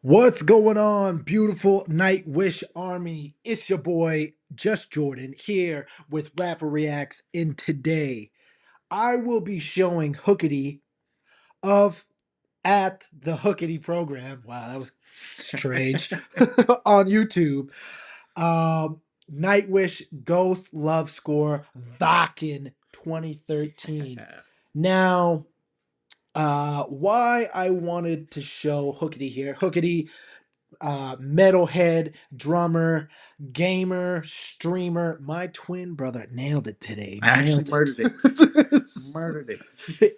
What's going on, beautiful Nightwish Army? It's your boy, JusJrdn, here with Rapper Reacts, and today I will be showing Hookidy of at the Hookidy program. Wow, that was strange. On YouTube. Nightwish Ghost Love Score WACKEN 2013. Now, why I wanted to show Hookidy here. Hookidy, metalhead, drummer, gamer, streamer. My twin brother nailed it today. I actually murdered it. Murdered it.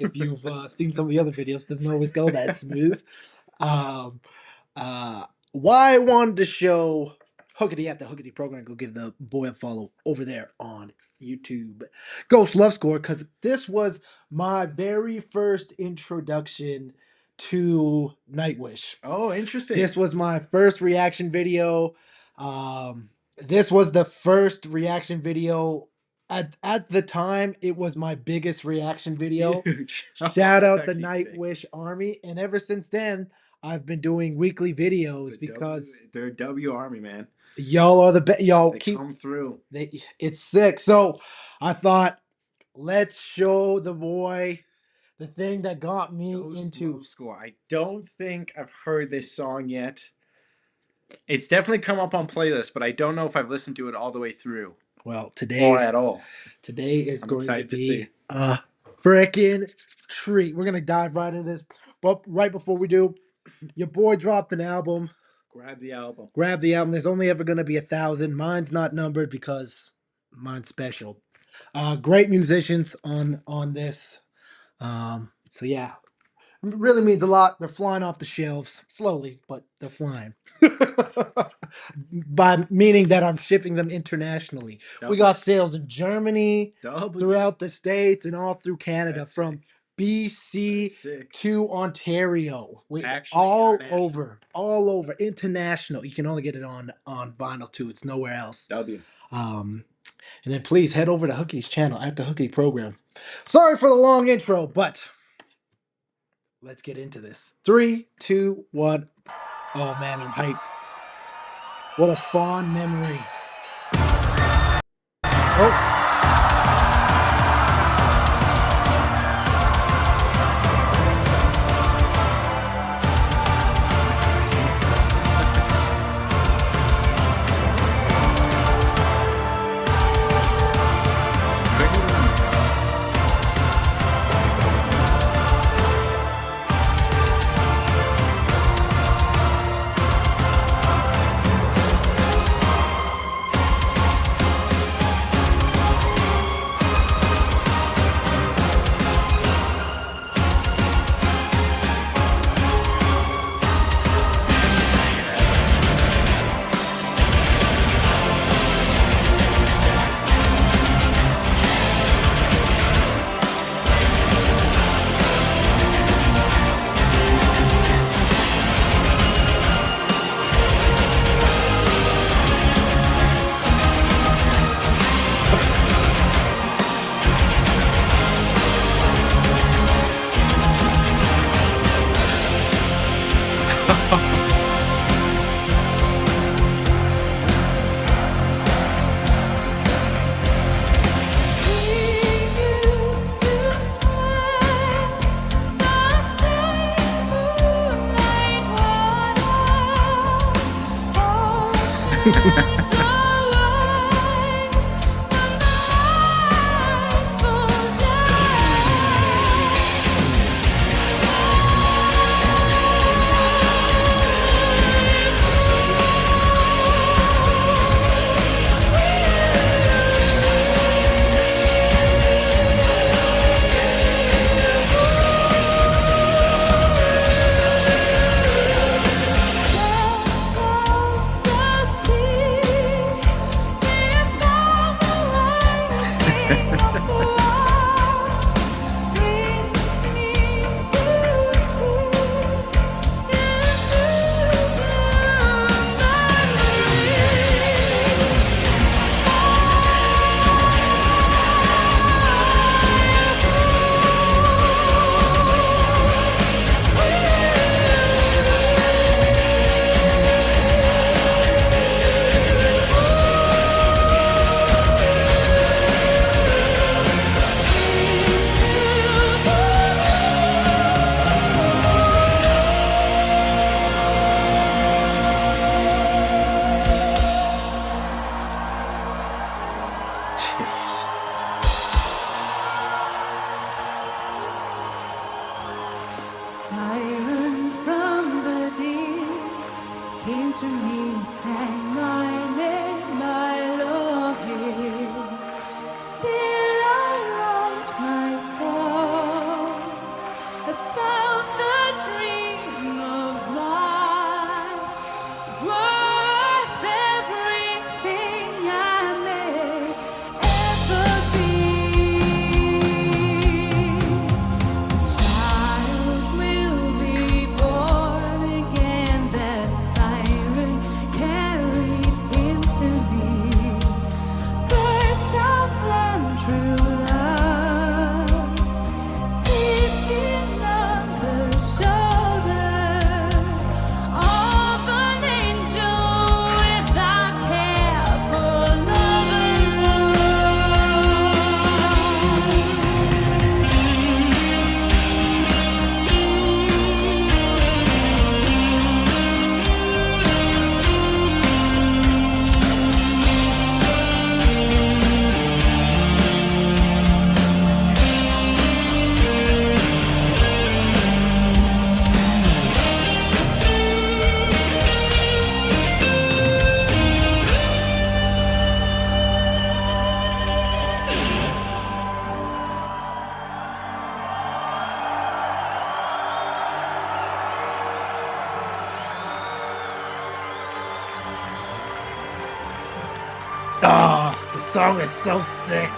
If you've seen some of the other videos, doesn't always go that smooth. Why I wanted to show Hookidy at the Hookidy program, go give the boy a follow over there on YouTube. Ghost Love Score, because this was my very first introduction to Nightwish. Oh, interesting. This was my first reaction video. This was the first reaction video. At the time, it was my biggest reaction video. Huge. Shout out the Nightwish Army. And ever since then, I've been doing weekly videos because they're W Army, man. Y'all are the best. Y'all They come through. It's sick. So I thought, let's show the boy the thing that got me into Love Score. I don't think I've heard this song yet. It's definitely come up on playlists, but I don't know if I've listened to it all the way through. Well, today or at all. Today is going to be a freaking treat. We're gonna dive right into this. But right before we do, your boy dropped an album. Grab the album. Grab the album. There's only ever gonna be 1,000. Mine's not numbered because mine's special. Great musicians on this. So yeah, it really means a lot. They're flying off the shelves slowly, but they're flying. By meaning that I'm shipping them internationally. We got sales in Germany, throughout the States, and all through Canada, from BC to Ontario. All over, international. You can only get it on vinyl too. It's nowhere else. And then please head over to Hookidy's channel at the Hookidy program. Sorry for the long intro, but let's get into this. 3, 2, 1. Oh man, I'm hyped. What a fond memory. Oh. unto me, sang my name, my Lord. Still I write my songs about the dream of mine, worth everything I may ever be. Child will be born again, that siren carried him to me. First of them true loves, sitting on the shoulder of an angel without care for love alone. Ah, the song is so sick.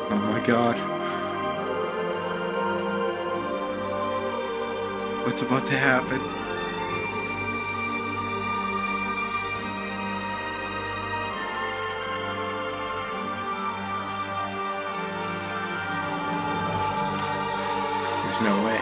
Oh my god. What's about to happen? There's no way.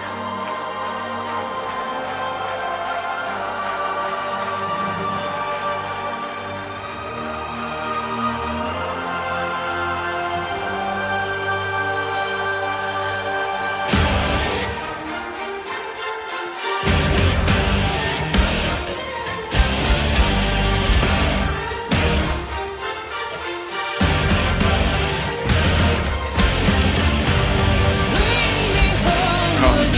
Bring me home,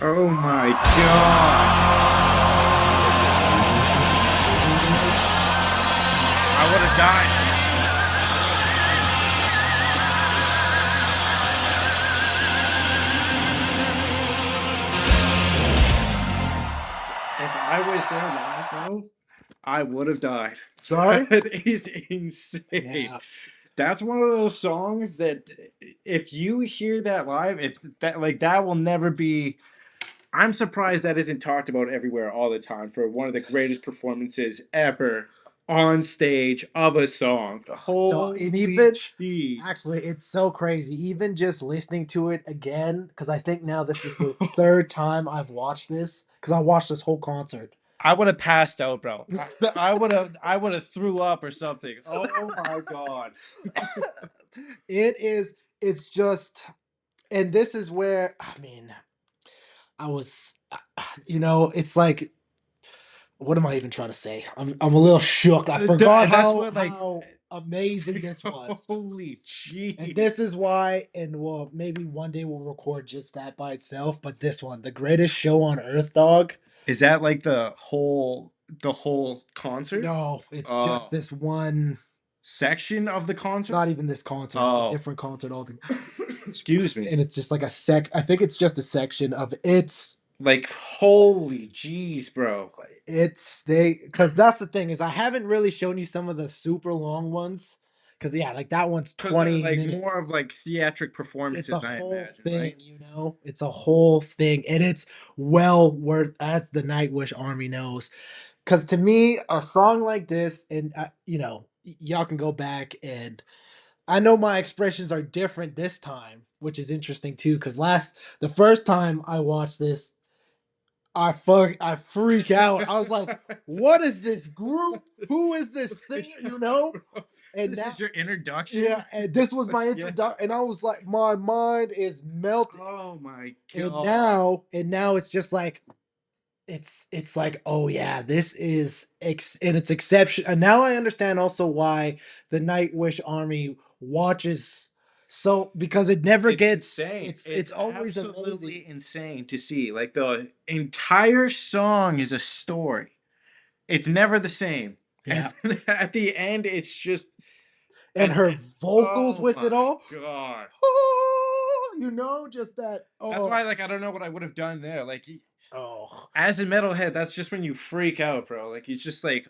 Oh my god. I would have died. If I was there live, bro, I would have died. Sorry? That is insane. Yeah. That's one of those songs that if you hear that live, it's that like that will never be. I'm surprised that isn't talked about everywhere all the time for one of the greatest performances ever on stage of a song. Holy And even jeez. actually, it's so crazy. Even just listening to it again, because I think now this is the third time I've watched this. Because I watched this whole concert. I would have passed out, bro. I would have threw up or something. Oh my god. It's just, and this is where, I mean, I was, it's like, what am I even trying to say? I'm a little shook. I forgot how amazing this was. Holy jeez. And this is why, and well, maybe one day we'll record just that by itself, but this one, the greatest show on earth, dog. Is that like the whole concert? No, it's just this one section of the concert? Not even this concert. It's a different concert altogether. Excuse me. And it's just like I think it's just a section of it's like, holy jeez, bro. Because that's the thing is I haven't really shown you some of the super long ones. Because yeah, like that one's 20 like minutes. more of like theatric performances. It's a whole imagine, thing, right? It's a whole thing, and it's well worth, as the Nightwish Army knows. Because to me, a song like this, and y'all can go back, and I know my expressions are different this time, which is interesting too. Because the first time I watched this, I freak out. I was like, "What is this group? Who is this singer?" And this is your introduction. Yeah, and this was my introduction, and I was like, my mind is melting. Oh my god! And now it's just like, it's like, oh yeah, this is and it's exception. And now I understand also why the Nightwish Army watches. So because it never gets insane. It's always absolutely insane to see. Like the entire song is a story. It's never the same. Yeah. And at the end, it's just and her vocals with it all. God. Just that. Oh. That's why, like, I don't know what I would have done there. Like, as a metalhead, that's just when you freak out, bro. Like, he's just like,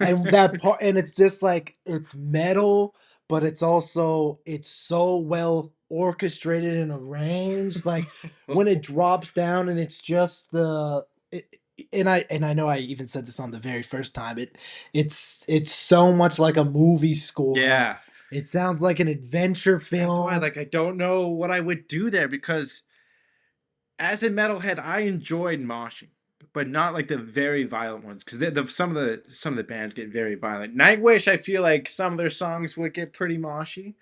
and that part, and it's just like it's metal. But it's also, it's so well orchestrated and arranged. Like when it drops down and it's just and I know I even said this on the very first time. It's so much like a movie score. Yeah. It sounds like an adventure film. That's why, like, I don't know what I would do there because as a metalhead, I enjoyed moshing. But not like the very violent ones, because some of the bands get very violent. Nightwish, I feel like some of their songs would get pretty moshy,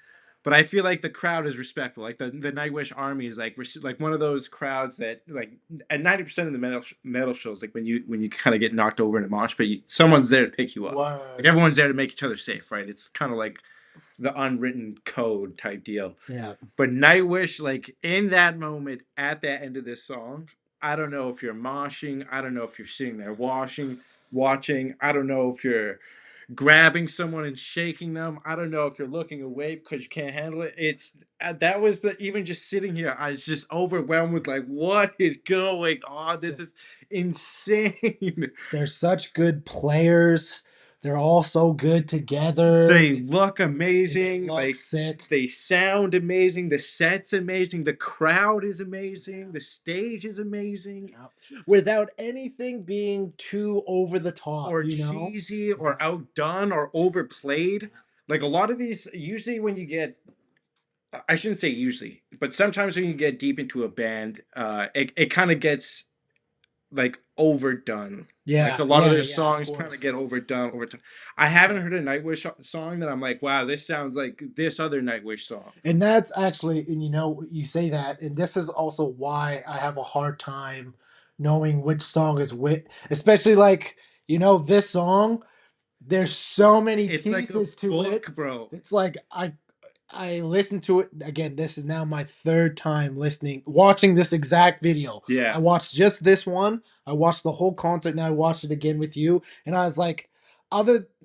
but I feel like the crowd is respectful. Like the Nightwish Army is like one of those crowds that like at 90% of the metal shows, like when you kind of get knocked over in a mosh, but someone's there to pick you up. Like everyone's there to make each other safe, right? It's kind of like the unwritten code type deal. Yeah. But Nightwish, like in that moment at that end of this song. I don't know if you're moshing. I don't know if you're sitting there watching. I don't know if you're grabbing someone and shaking them. I don't know if you're looking away because you can't handle it. That was even just sitting here. I was just overwhelmed with like, what is going on? This is insane. They're such good players. They're all so good together. They look amazing. They look sick. They sound amazing. The set's amazing. The crowd is amazing. The stage is amazing. Without anything being too over the top or cheesy or outdone or overplayed. Like a lot of these, usually when you get, I shouldn't say usually, but sometimes when you get deep into a band, it kind of gets like overdone. Yeah, like a lot of their of songs course. kind of get overdone. I haven't heard a Nightwish song that I'm like, wow, this sounds like this other Nightwish song. And that's actually, and you say that, and this is also why I have a hard time knowing which song is which, especially like, this song, there's so many It's pieces like a to book, it. bro. It's like I listened to it again. This is now my third time watching this exact video. Yeah. I watched just this one. I watched the whole concert. Now I watched it again with you, and I was like,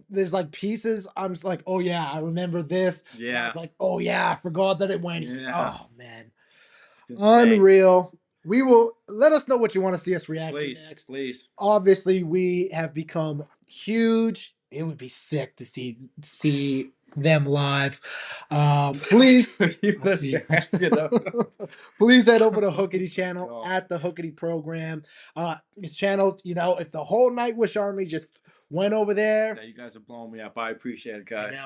there's like pieces. I'm just like, oh yeah, I remember this. And I Yeah. was like, oh yeah, I forgot that it went. Yeah. Oh man, It's insane. unreal. We will let us know what you want to see us react to next. Please. Obviously, we have become huge. It would be sick to see them live. Please, please head over to Hookidy channel at the Hookidy program. His channel, if the whole Nightwish army just went over there. Yeah, you guys are blowing me up. I appreciate it, guys.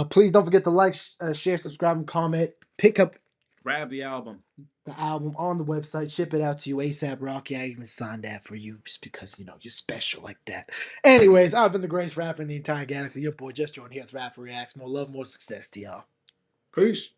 Please don't forget to like, share, subscribe, and comment. Pick up, grab the album on the website, ship it out to you ASAP Rocky. I even signed that for you just because you're special like that. Anyways, I've been the greatest rapper in the entire galaxy. Your boy JusJrdn here with Rapper Reacts. More love, more success to y'all. Peace.